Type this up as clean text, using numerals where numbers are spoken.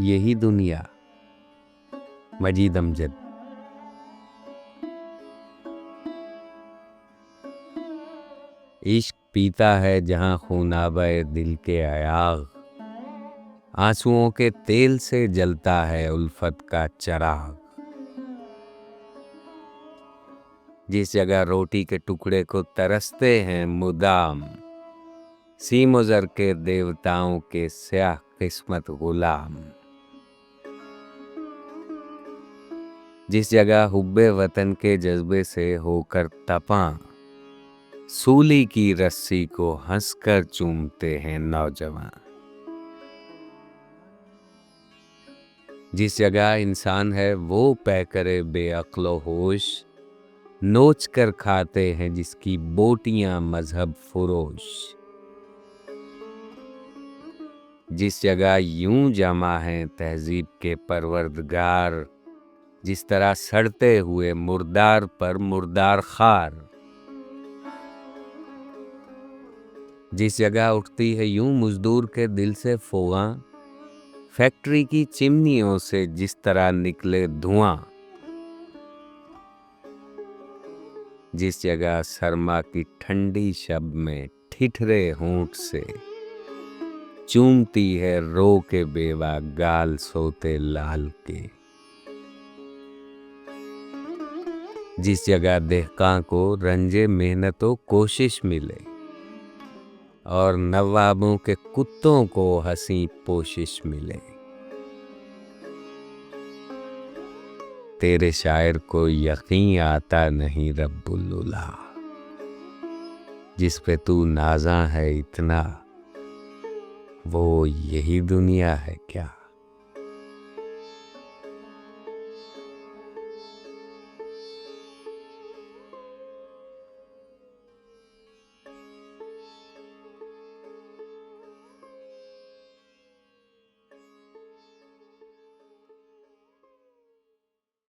यही दुनिया। मजीद अमजद। इश्क पीता है जहां खूनाबे दिल के अयाग, आंसुओं के तेल से जलता है उल्फत का चराग। जिस जगह रोटी के टुकड़े को तरसते हैं मुदाम, सीम ज़र के देवताओं के स्याह किस्मत गुलाम। जिस जगह हुब्बे वतन के जज्बे से होकर तपा, सूली की रस्सी को हंसकर चूमते हैं नौजवान। जिस जगह इंसान है वो पैकरे बेअक्लो होश, नोच कर खाते हैं जिसकी बोटियां मजहब फरोश। जिस जगह यूं जमा है तहजीब के परवरदिगार, जिस तरह सड़ते हुए मुर्दार पर मुर्दार खार। जिस जगह उठती है यूं मजदूर के दिल से फोआ, फैक्ट्री की चिमनियों से जिस तरह निकले धुआं। जिस जगह सरमा की ठंडी शब में ठिठरे होंठ से चूमती है रो के बेवा गाल सोते लाल के। जिस जगह देहकां को रंजे मेहनतों कोशिश मिले और नवाबों के कुत्तों को हंसी पोशिश मिले। तेरे शायर को यकीन आता नहीं रब्बुल उला, जिस पे तू नाज़ा है इतना, वो यही दुनिया है क्या।